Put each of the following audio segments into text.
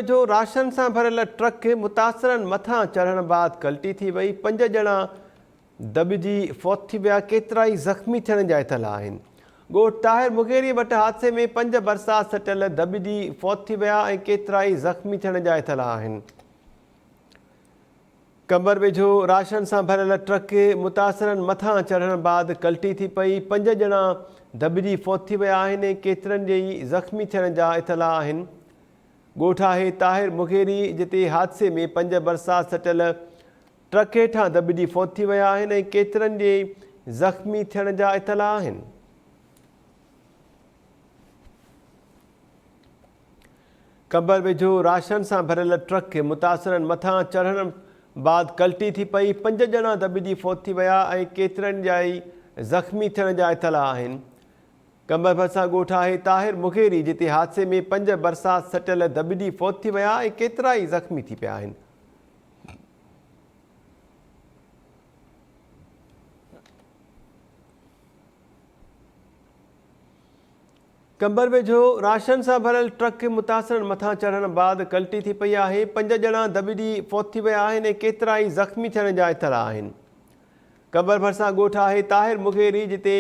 जो राशन से भरियल ट्रक मुतासिरनि मथां चढ़ण बाद कल्टी थी वई। 5 ॼणा दॿिजी फौत थी विया। केतिरा ई ज़ख़्मी थियण जा इतला आहिनि। ॻोठ ताहिर मुगेरी वटि हादसे में 5 बरसात सटियल दॿिजी फौत थी विया ऐं केतिरा ई ज़ख़्मी थियण जा इतला आहिनि। कंबर वेझो राशन से भरियल ट्रक मुतासिरनि मथां चढ़ण बाद कल्टी थी पई। 5 ॼणा दॿिजी फौत थी विया आहिनि। केतिरनि ई ज़ख़्मी थियण जा इतला आहिनि। ॻोठ आहे ताहिर मुगेरी जिते हादसे में 5 बरसात सटियल ट्रक हेठां दॿिजी फौत थी विया आहिनि ऐं केतिरनि जे ज़ख़्मी थियण जा इतला आहिनि। कंबर वेझो राशन से भरियल ट्रक मुतासिरनि मथां चढ़ण बाद कल्टी थी पई। 5 ॼणा दॿिजी फौत थी विया ऐं केतिरनि जा ई ज़ख़्मी थियण जा इतला आहिनि। कंबर भरिसां ॻोठ आहे ताहिर मुगेरी जिते हादसे में 5 बरसात सटियल दॿिजी फौत थी विया ऐं केतिरा ई ज़ख़्मी थी पिया आहिनि। कंबर वेझो राशन से भरियल ट्रक मुतासिरनि मथां चढ़ण बाद कल्टी थी पई आहे। 5 ॼणा दॿिजी फौत थी विया आहिनि ऐं केतिरा ई ज़ख़्मी थियण जा इतला आहिनि। कंबर भरिसां ॻोठ आहे ताहिर मुगेरी जिते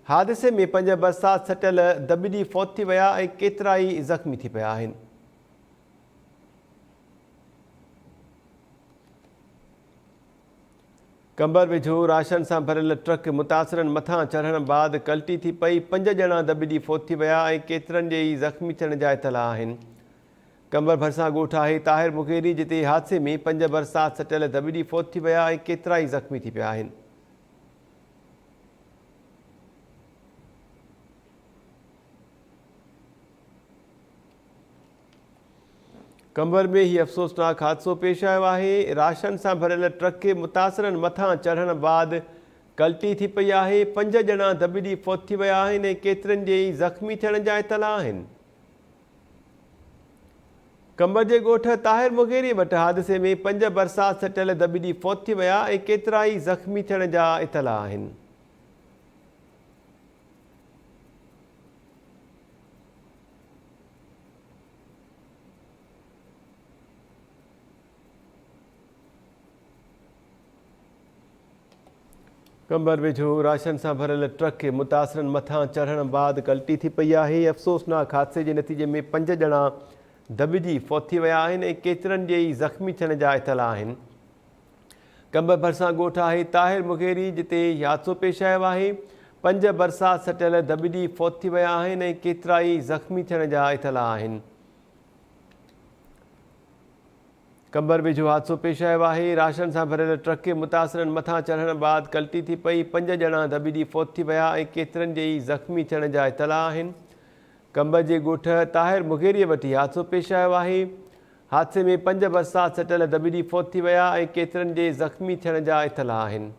हादसे में 5 बरसात सटियल दॿिजी फौत थी विया ऐं केतिरा ई ज़ख़्मी थी पिया आहिनि। कंबर वेझो राशन से भरियल ट्रक मुतासिरनि मथां चढ़ण बाद कल्टी थी पई। 5 ॼणा दॿिजी फौत थी विया ऐं केतिरनि जे ई ज़ख़्मी थियण जा इतला आहिनि। कंबर भरिसां ॻोठ आहे ताहिर मुगेरी जिते हादसे में 5 बरसात सटियल दॿिजी फौत थी विया ऐं केतिरा ई ज़ख़्मी थी पिया आहिनि। कंबर में ही अफ़सोसनाक हादसो पेश आयो आहे। राशन से भरियल ट्रक मुतासिरनि मथां चढ़ण बाद कल्टी थी पई आहे। 5 ॼणा दॿिजी फौत थी विया आहिनि ऐं केतिरनि जे ई ज़ख़्मी थियण जा इतला आहिनि। कंबर जे ॻोठ ताहिर मुगेरी वटि हादसे में 5 बरसात सटियल दॿिजी फौत थी विया ऐं केतिरा ई ज़ख़्मी थियण जा इतला आहिनि। कंबर वेझो राशन से भरियल ट्रक मुतासिरनि मथां चढ़ण बाद कल्टी थी पई आहे। अफ़सोसनाक हादसे के नतीजे में 5 ॼणा दॿिजी फौत थी विया आहिनि ऐं केतिरनि जे ई ज़ख़्मी थियण जा इतला आहिनि। कंबर भरिसां ॻोठ आहे ताहिर मुगेरी जिते हादसो पेश आयो आहे। 5 बरसात सटियल दॿिजी फौत थी विया आहिनि ऐं केतिरा ई ज़ख़्मी थियण जा इतला आहिनि। कंबर वेझो हादसो पेश आयो आहे। राशन से भरियल ट्रक मुतासिरनि मथां चढ़ण बाद कल्टी थी पई। 5 ॼणा दॿिजी फौत थी विया ऐं केतिरनि जे ई ज़ख़्मी थियण जा इतला आहिनि। कंबर जे ॻोठ ताहिर मुगेरी वटि हादसो पेश आयो आहे। हादसे में 5 बरसात सटियल दॿिजी फौत थी विया ऐं केतिरनि जे ज़ख़्मी थियण जा इतला आहिनि।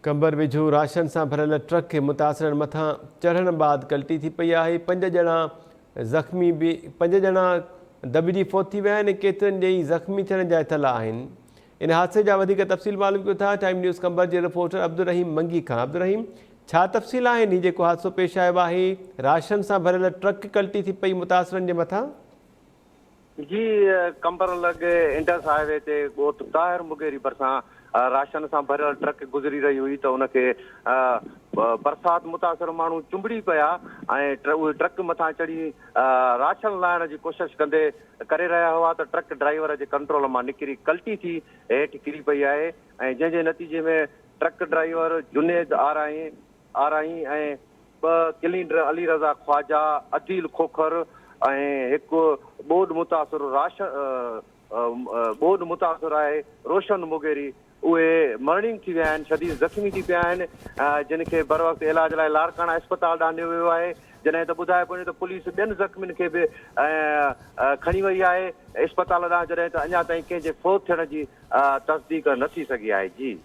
कंबर वेझो राशन से भरियल ट्रक मुतासिरनि मथां चढ़ण बाद कल्टी थी पई आहे। 5 ॼणा ज़ख़्मी 5 ॼणा दॿिजी फौत थी विया आहिनि ऐं केतिरनि जे ई ज़ख़्मी थियण जा इतला आहिनि। इन हादसे जा वधीक तफ़सील मालूम कयो था टाइम न्यूज़ कंबर जे रिपोर्टर अब्दुल रहीम मंगी खां। अब्दुल रहीम, छा तफ़सील आहिनि? जेको हादसो पेश आयो आहे, राशन से भरियल ट्रक कल्टी थी पई मुतासिरनि जे मथां? जी, कंबर लॻे इंडस हाईवे ते ॻोठ ताहिर मुगेरी भरिसां राशन से भरियल ट्रक गुज़री रही हुई तो उनके बरसात मुतासिर माण्हू चुंबड़ी पिया ऐं उहे ट्रक मथां चढ़ी राशन लाहिण जी कोशिशि करे रहिया हुआ त ट्रक ड्राइवर जे कंट्रोल मां निकिरी कल्टी थी हेठि किरी पई आहे ऐं जंहिंजे नतीजे में ट्रक ड्राइवर जुनेद आराई ऐं 2 क्लीनर अली रज़ा ख्वाजा, अदील खोखर ऐं हिकु बोड मुतासिर आहे रोशन मुगेरी, उहे मरणिंग थी विया आहिनि, शदीद ज़ख़्मी थी पिया आहिनि, जिनखे बर वक़्तु इलाज लाइ लाड़काना अस्पताल ॾांहुं ॾिनो वियो आहे। जॾहिं त ॿुधाए पियो त पुलिस 2 ज़ख़्मियुनि खे बि खणी वई आहे अस्पताल ॾांहुं, जॾहिं त अञा ताईं कंहिंजे फौत थियण जी तस्दीक न थी सघी आहे। जी।